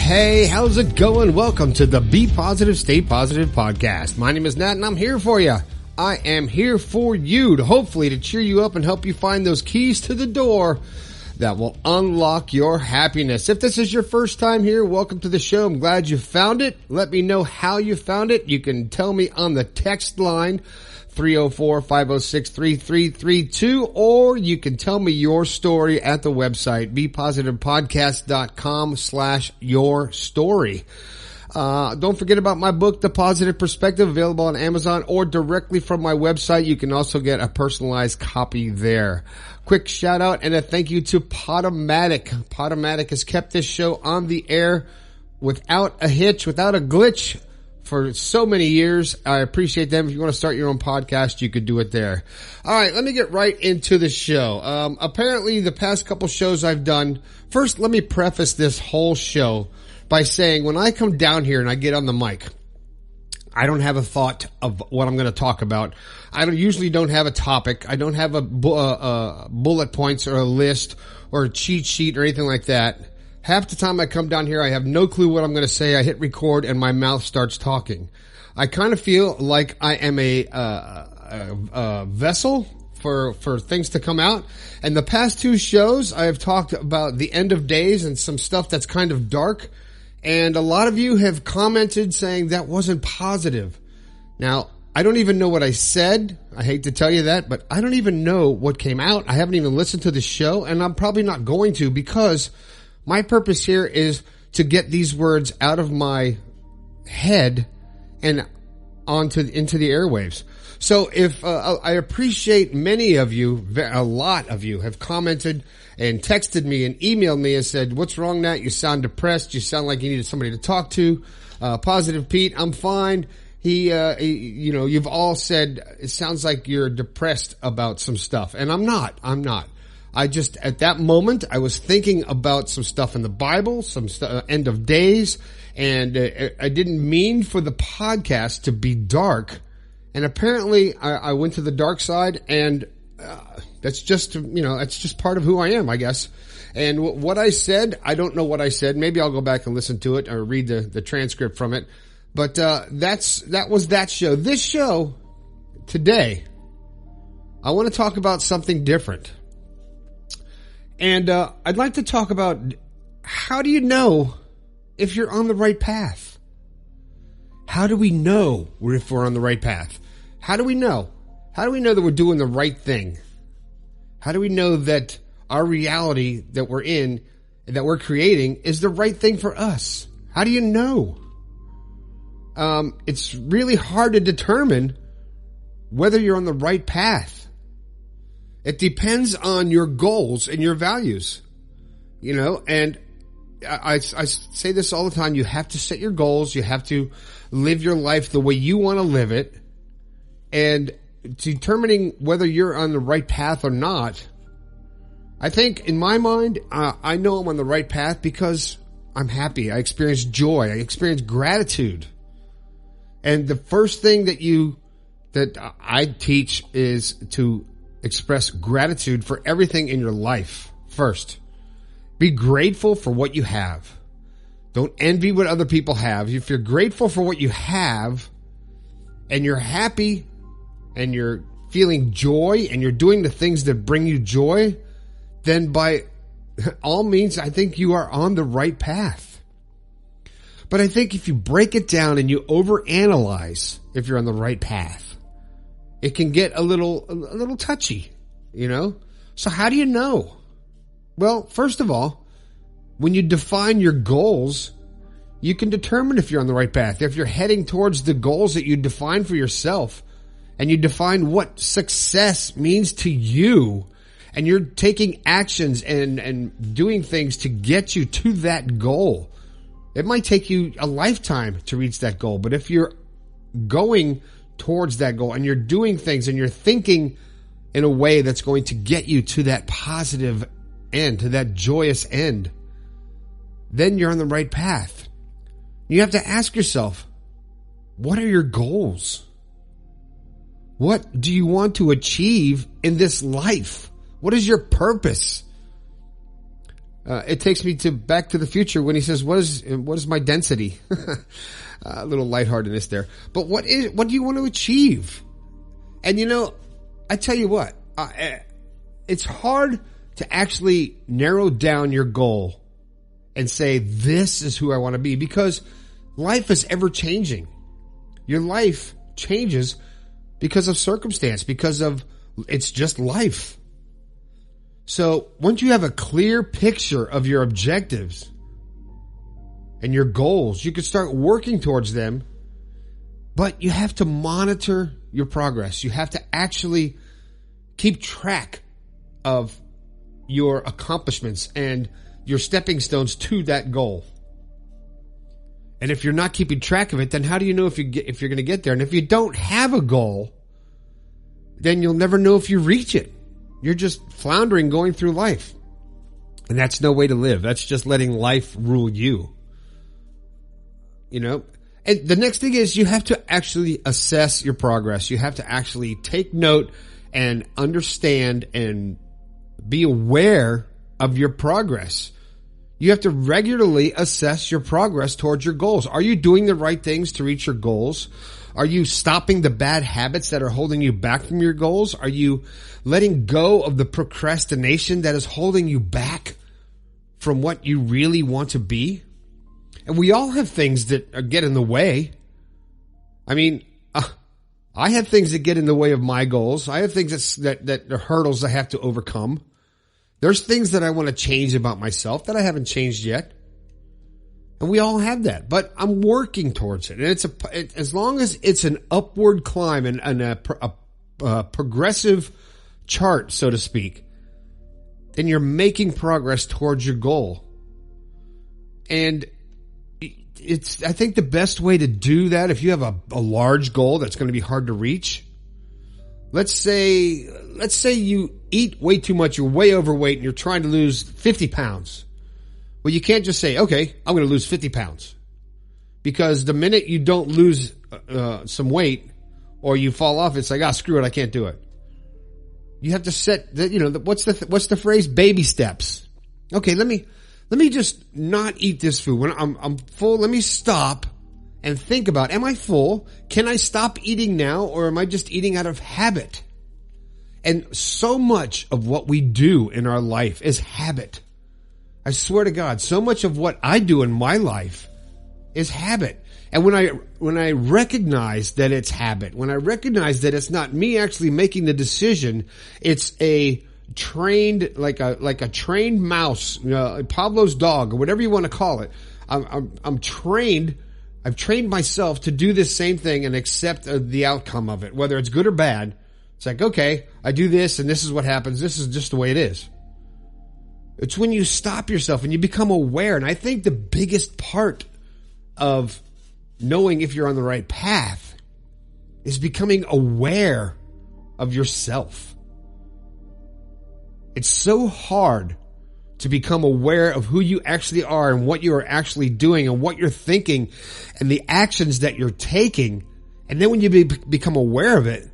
Hey, how's it going? Welcome to the Be Positive, Stay Positive podcast. My name is Nat and I'm here for you. I am here for you to hopefully to cheer you up and help you find those keys to the door that will unlock your happiness. If this is your first time here, welcome to the show. I'm glad you found it. Let me know how you found it. You can tell me on the text line 304-506-3332, or you can tell me your story at the website, bepositivepodcast.com/your story. Don't forget about my book, The Positive Perspective, available on Amazon or directly from my website. You can also get a personalized copy there. Quick shout out and a thank you to Podomatic. Podomatic has kept this show on the air without a hitch, without a glitch, for so many years. I appreciate them. If you want to start your own podcast, you could do it there. All right, let me get right into the show. Apparently, the past couple shows I've done, first, let me preface this whole show by saying when I come down here and I get on the mic, I don't have a thought of what I'm going to talk about. I usually don't have a topic. I don't have a bullet points or a list or a cheat sheet or anything like that. Half the time I come down here, I have no clue what I'm going to say. I hit record and my mouth starts talking. I kind of feel like I am a vessel for things to come out. And the past two shows, I have talked about the end of days and some stuff that's kind of dark. And a lot of you have commented saying that wasn't positive. Now, I don't even know what I said. I hate to tell you that, but I don't even know what came out. I haven't even listened to the show, and I'm probably not going to, because my purpose here is to get these words out of my head and into the airwaves. So if I appreciate many of you, a lot of you have commented and texted me and emailed me and said, "What's wrong, Nat? You sound depressed. You sound like you needed somebody to talk to. Positive Pete, I'm fine." You've all said it sounds like you're depressed about some stuff, and I'm not. I just, at that moment, I was thinking about some stuff in the Bible, some end of days, and I didn't mean for the podcast to be dark. And apparently, I went to the dark side, and that's just, that's just part of who I am, I guess. And what I said, I don't know what I said. Maybe I'll go back and listen to it or read the transcript from it. But that was that show. This show today, I want to talk about something different. And I'd like to talk about, how do you know if you're on the right path? How do we know if we're on the right path? How do we know? How do we know that we're doing the right thing? How do we know that our reality that we're in, that we're creating, is the right thing for us? How do you know? It's really hard to determine whether you're on the right path. It depends on your goals and your values, and I say this all the time. You have to set your goals. You have to live your life the way you want to live it. And determining whether you're on the right path or not, I think in my mind, I know I'm on the right path because I'm happy. I experience joy. I experience gratitude. And the first thing that I teach is to express gratitude for everything in your life first. Be grateful for what you have. Don't envy what other people have. If you're grateful for what you have and you're happy and you're feeling joy and you're doing the things that bring you joy, then by all means, I think you are on the right path. But I think if you break it down and you overanalyze if you're on the right path, it can get a little touchy, So how do you know? Well, first of all, when you define your goals, you can determine if you're on the right path. If you're heading towards the goals that you define for yourself, and you define what success means to you, and you're taking actions and doing things to get you to that goal, it might take you a lifetime to reach that goal. But if you're going towards that goal and you're doing things and you're thinking in a way that's going to get you to that positive end, to that joyous end, then you're on the right path. You have to ask yourself, what are your goals? What do you want to achieve in this life? What is your purpose? It takes me to Back to the Future when he says, what is my density? A little lightheartedness there. But what do you want to achieve? And I tell you what, it's hard to actually narrow down your goal and say, this is who I want to be, because life is ever changing. Your life changes because of circumstance, it's just life. So once you have a clear picture of your objectives and your goals, you can start working towards them, but you have to monitor your progress. You have to actually keep track of your accomplishments and your stepping stones to that goal. And if you're not keeping track of it, then how do you know if you're going to get there? And if you don't have a goal, then you'll never know if you reach it. You're just floundering going through life. And that's no way to live. That's just letting life rule you. And the next thing is you have to actually assess your progress. You have to actually take note and understand and be aware of your progress. You have to regularly assess your progress towards your goals. Are you doing the right things to reach your goals? Are you stopping the bad habits that are holding you back from your goals? Are you letting go of the procrastination that is holding you back from what you really want to be? And we all have things that get in the way. I mean, I have things that get in the way of my goals. I have things that are hurdles I have to overcome. There's things that I want to change about myself that I haven't changed yet. And we all have that, but I'm working towards it. And as long as it's an upward climb and a progressive chart, so to speak, then you're making progress towards your goal. And I think the best way to do that, if you have a large goal that's going to be hard to reach, let's say you eat way too much, you're way overweight, and you're trying to lose 50 pounds. Well, you can't just say, okay, I'm going to lose 50 pounds. Because the minute you don't lose some weight or you fall off, it's like, screw it, I can't do it. You have to set what's the phrase? Baby steps. Okay, let me just not eat this food. When I'm full, let me stop and think about, am I full? Can I stop eating now, or am I just eating out of habit? And so much of what we do in our life is habit. I swear to God, so much of what I do in my life is habit. And when I recognize that it's habit, when I recognize that it's not me actually making the decision, it's a trained, like a trained mouse, Pavlov's dog, or whatever you want to call it. I'm trained. I've trained myself to do this same thing and accept the outcome of it, whether it's good or bad. It's like, okay, I do this and this is what happens. This is just the way it is. It's when you stop yourself and you become aware. And I think the biggest part of knowing if you're on the right path is becoming aware of yourself. It's so hard to become aware of who you actually are and what you are actually doing and what you're thinking and the actions that you're taking. And then when you become aware of it,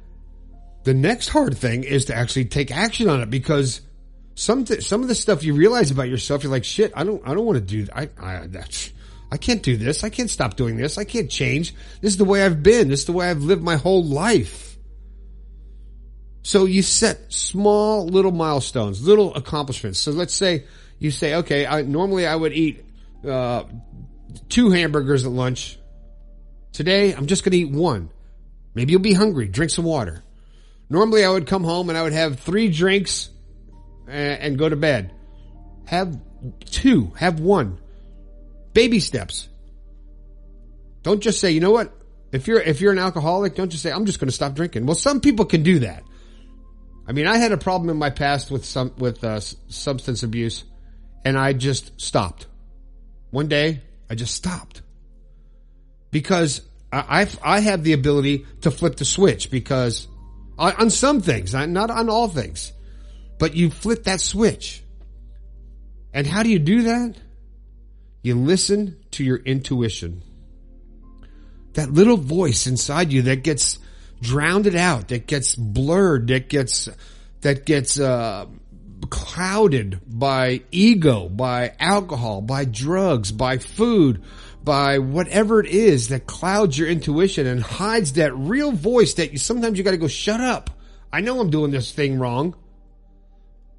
the next hard thing is to actually take action on it, because some of the stuff you realize about yourself, you're like, shit, I don't want to do that. I can't do this. I can't stop doing this. I can't change. This is the way I've been. This is the way I've lived my whole life. So you set small little milestones, little accomplishments. So let's say you say, okay, normally I would eat 2 hamburgers at lunch. Today, I'm just going to eat 1. Maybe you'll be hungry. Drink some water. Normally I would come home and I would have 3 drinks and go to bed. Have 2. Have 1. Baby steps. Don't just say, you know what? If you're an alcoholic, don't just say, I'm just going to stop drinking. Well, some people can do that. I mean, I had a problem in my past with substance abuse, and I just stopped. One day, I just stopped. Because I have the ability to flip the switch, because on some things, not on all things, but you flip that switch. And how do you do that? You listen to your intuition. That little voice inside you that gets drowned out, that gets blurred, that gets clouded by ego, by alcohol, by drugs, by food, by whatever it is that clouds your intuition and hides that real voice that sometimes you got to go, shut up. I know I'm doing this thing wrong.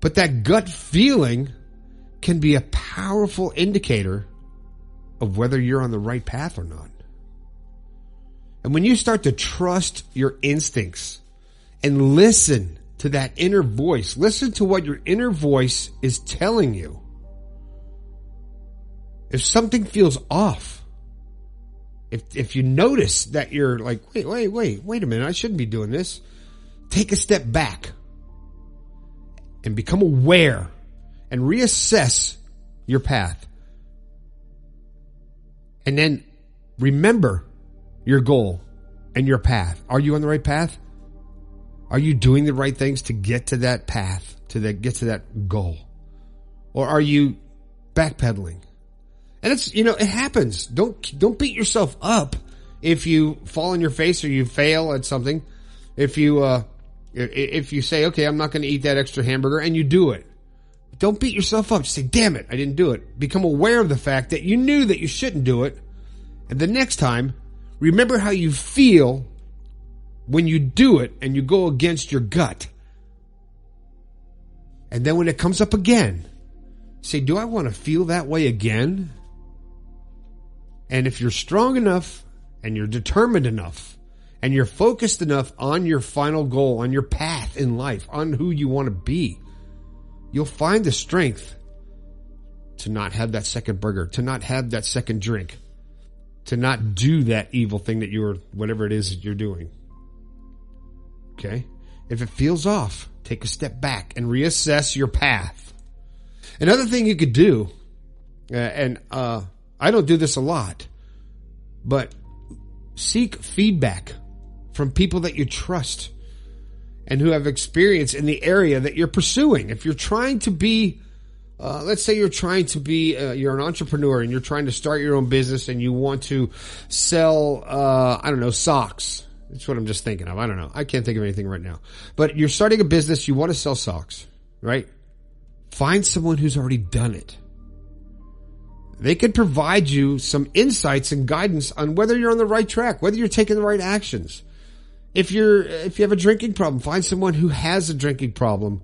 But that gut feeling can be a powerful indicator of whether you're on the right path or not. And when you start to trust your instincts and listen to that inner voice, listen to what your inner voice is telling you. If something feels off, if you notice that you're like, wait a minute, I shouldn't be doing this. Take a step back and become aware and reassess your path. And then remember your goal and your path. Are you on the right path? Are you doing the right things to get to that path, get to that goal? Or are you backpedaling? And it's, it happens. Don't beat yourself up if you fall on your face or you fail at something. If you say, okay, I'm not going to eat that extra hamburger, and you do it. Don't beat yourself up. Just say, damn it, I didn't do it. Become aware of the fact that you knew that you shouldn't do it. And the next time, remember how you feel when you do it and you go against your gut. And then when it comes up again, say, do I want to feel that way again? And if you're strong enough and you're determined enough and you're focused enough on your final goal, on your path in life, on who you want to be, you'll find the strength to not have that second burger, to not have that second drink, to not do that evil thing that whatever it is that you're doing. Okay? If it feels off, take a step back and reassess your path. Another thing you could do, and I don't do this a lot, but seek feedback from people that you trust and who have experience in the area that you're pursuing. If you're trying to be, let's say you're trying to be, you're an entrepreneur and you're trying to start your own business and you want to sell, socks. That's what I'm just thinking of. I don't know. I can't think of anything right now. But you're starting a business, you want to sell socks, right? Find someone who's already done it. They could provide you some insights and guidance on whether you're on the right track, whether you're taking the right actions. If you have a drinking problem, find someone who has a drinking problem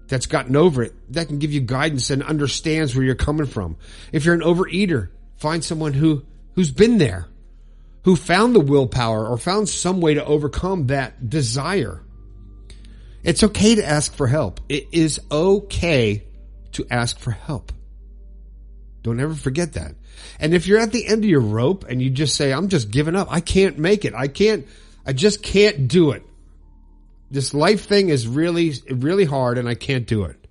that's gotten over it, that can give you guidance and understands where you're coming from. If you're an overeater, find someone who's been there, who found the willpower or found some way to overcome that desire. It's okay to ask for help. It is okay to ask for help. Don't ever forget that. And if you're at the end of your rope and you just say, I'm just giving up, I can't make it, I just can't do it. This life thing is really, really hard and I can't do it.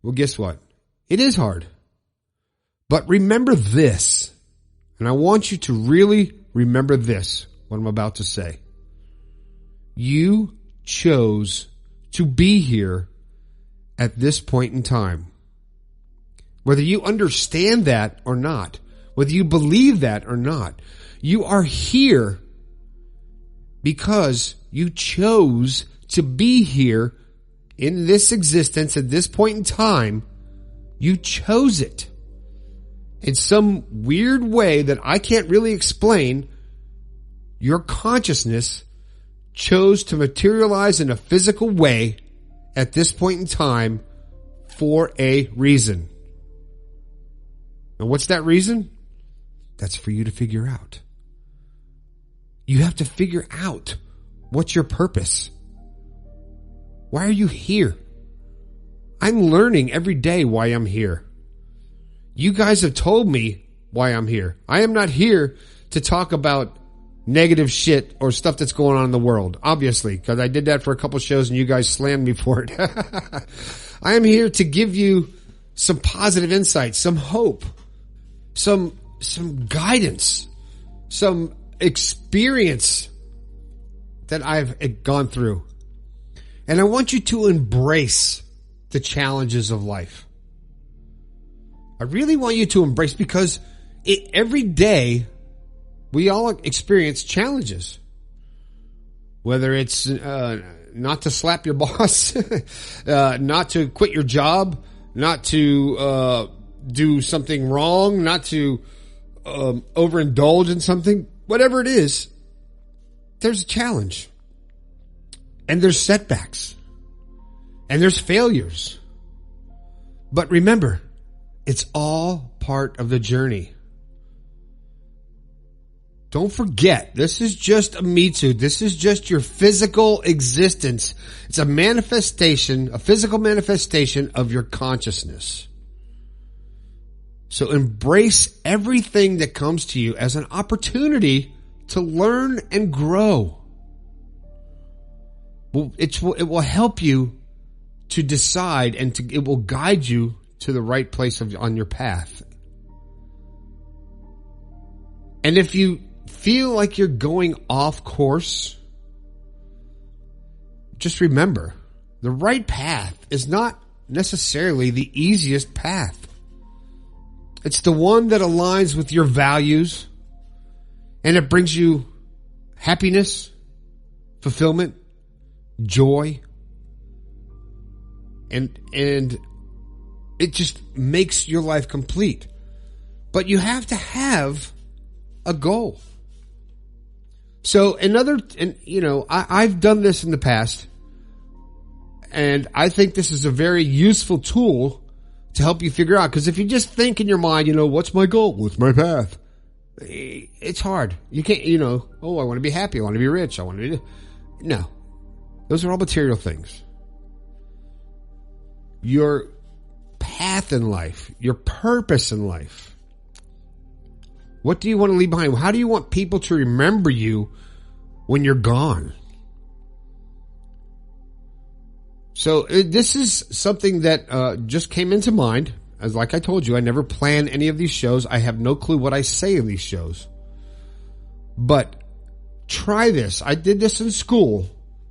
Well, guess what? It is hard. But remember this, and I want you to really remember this, what I'm about to say. You chose to be here at this point in time. Whether you understand that or not, whether you believe that or not, you are here because you chose to be here in this existence at this point in time. You chose it. In some weird way that I can't really explain, your consciousness chose to materialize in a physical way at this point in time for a reason. And what's that reason? That's for you to figure out. You have to figure out what's your purpose. Why are you here? I'm learning every day why I'm here. You guys have told me why I'm here. I am not here to talk about negative shit or stuff that's going on in the world, obviously, because I did that for a couple shows and you guys slammed me for it. I am here to give you some positive insights, some hope, some guidance, some experience that I've gone through. And I want you to embrace the challenges of life. I really want you to embrace, because every day we all experience challenges. whether it's not to slap your boss, not to quit your job, not to do something wrong, not to overindulge in something, whatever it is, there's a challenge. And there's setbacks. And there's failures. But remember, it's all part of the journey. Don't forget, this is just a mitsu. This is just your physical existence. It's a manifestation, a physical manifestation of your consciousness. So embrace everything that comes to you as an opportunity to learn and grow. It will help you to decide, and it will guide you to the right place on your path. And if you feel like you're going off course, just remember, the right path is not necessarily the easiest path. It's the one that aligns with your values, and it brings you happiness, fulfillment, joy, and it just makes your life complete. But you have to have a goal. So I've done this in the past, and I think this is a very useful tool to help you figure out. Because if you just think in your mind, what's my goal? What's my path? It's hard. You can't, I want to be happy. I want to be rich. No. Those are all material things. Your path in life, your purpose in life. What do you want to leave behind? How do you want people to remember you when you're gone? So this is something that just came into mind. As like I told you, I never plan any of these shows. I have no clue what I say in these shows. But try this. I did this in school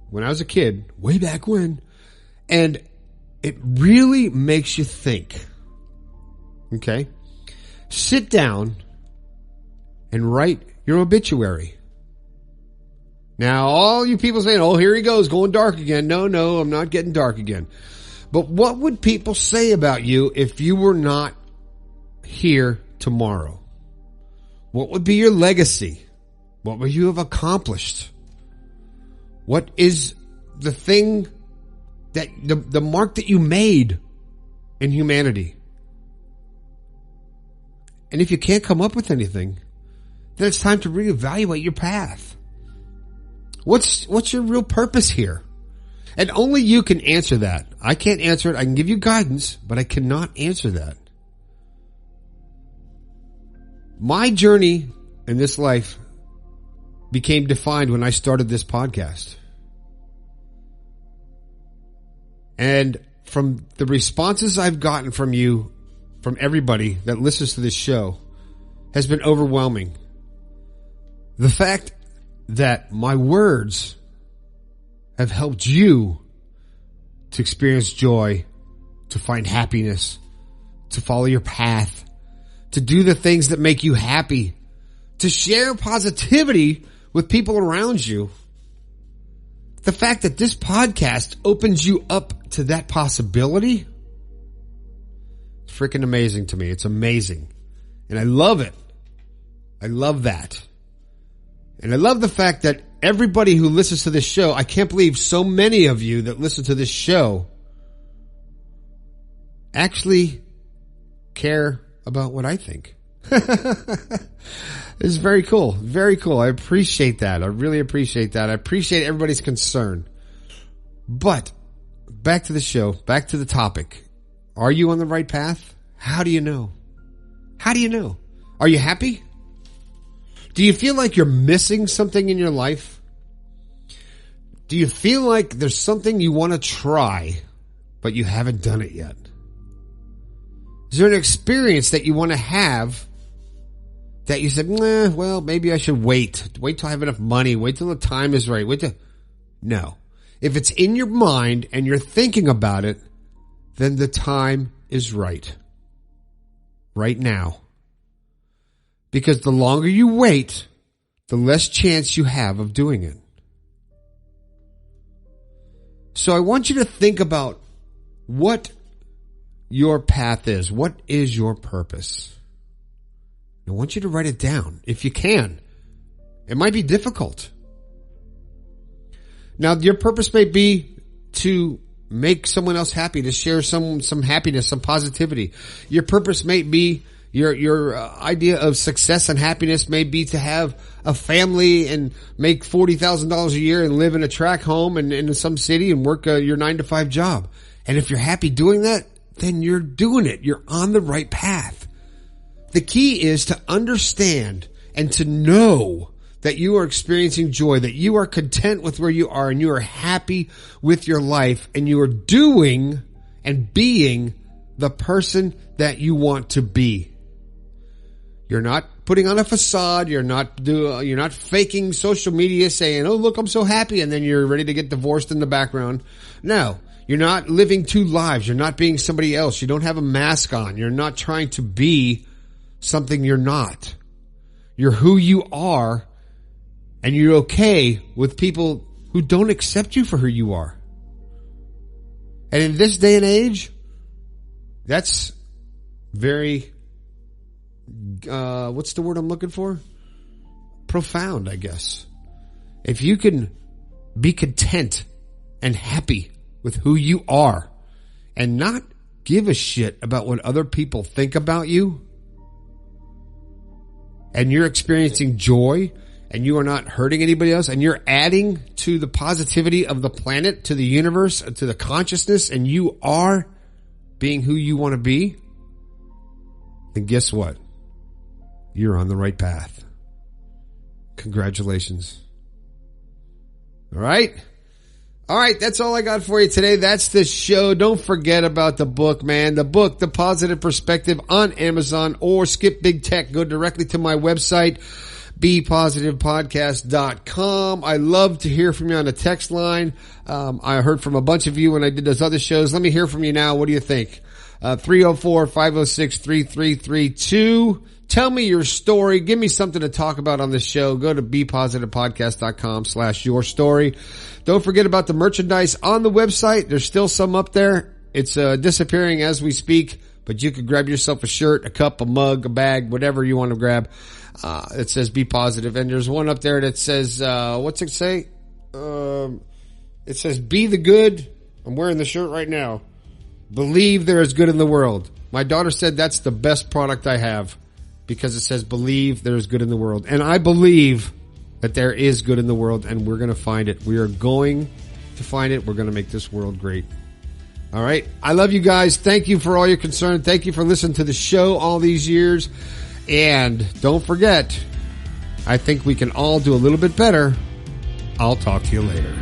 when I was a kid, way back when. And it really makes you think. Okay? Sit down and write your obituary. Now, all you people saying, oh, here he goes, going dark again. No, I'm not getting dark again. But what would people say about you if you were not here tomorrow? What would be your legacy? What would you have accomplished? What is the thing that the mark that you made in humanity? And if you can't come up with anything, then it's time to reevaluate your path. What's your real purpose here? And only you can answer that. I can't answer it. I can give you guidance, but I cannot answer that. My journey in this life became defined when I started this podcast. And from the responses I've gotten from you, from everybody that listens to this show, has been overwhelming. The fact that my words have helped you to experience joy, to find happiness, to follow your path, to do the things that make you happy, to share positivity with people around you. The fact that this podcast opens you up to that possibility, it's freaking amazing to me. It's amazing. And I love it. I love that. And I love the fact that everybody who listens to this show, I can't believe so many of you that listen to this show actually care about what I think. It's very cool. Very cool. I appreciate that. I really appreciate that. I appreciate everybody's concern. But back to the show, back to the topic. Are you on the right path? How do you know? How do you know? Are you happy? Do you feel like you're missing something in your life? Do you feel like there's something you want to try, but you haven't done it yet? Is there an experience that you want to have that you said, well, maybe I should wait till I have enough money, wait till the time is right, No. If it's in your mind and you're thinking about it, then the time is right. Right now. Because the longer you wait, the less chance you have of doing it. So I want you to think about what your path is. What is your purpose? I want you to write it down if you can. It might be difficult. Now, your purpose may be to make someone else happy, to share some happiness, some positivity. Your purpose may be, your idea of success and happiness may be to have a family and make $40,000 a year and live in a tract home and in some city and work your 9-to-5 job. And if you're happy doing that, then you're doing it. You're on the right path. The key is to understand and to know that you are experiencing joy, that you are content with where you are and you are happy with your life and you are doing and being the person that you want to be. You're not putting on a facade. You're not faking social media saying, "Oh, look, I'm so happy," and then you're ready to get divorced in the background. No, you're not living two lives. You're not being somebody else. You don't have a mask on. You're not trying to be something you're not. You're who you are, and you're okay with people who don't accept you for who you are. And in this day and age, that's very, what's the word I'm looking for? Profound, I guess. If you can be content and happy with who you are and not give a shit about what other people think about you, and you're experiencing joy and you are not hurting anybody else and you're adding to the positivity of the planet, to the universe, to the consciousness, and you are being who you want to be, then guess what? You're on the right path. Congratulations. All right? All right, that's all I got for you today. That's the show. Don't forget about the book, man. The book, The Positive Perspective, on Amazon, or skip big tech. Go directly to my website, bepositivepodcast.com. I love to hear from you on the text line. I heard from a bunch of you when I did those other shows. Let me hear from you now. What do you think? 304-506-3332. Tell me your story. Give me something to talk about on this show. Go to bepositivepodcast.com/your story. Don't forget about the merchandise on the website. There's still some up there. It's disappearing as we speak, but you could grab yourself a shirt, a cup, a mug, a bag, whatever you want to grab. It says Be Positive. And there's one up there that says, what's it say? It says Be the Good. I'm wearing the shirt right now. Believe there is good in the world. My daughter said that's the best product I have, because it says believe there is good in the world. And I believe that there is good in the world, and we're going to find it. We are going to find it. We're going to make this world great. All right. I love you guys. Thank you for all your concern. Thank you for listening to the show all these years. And don't forget, I think we can all do a little bit better. I'll talk to you later.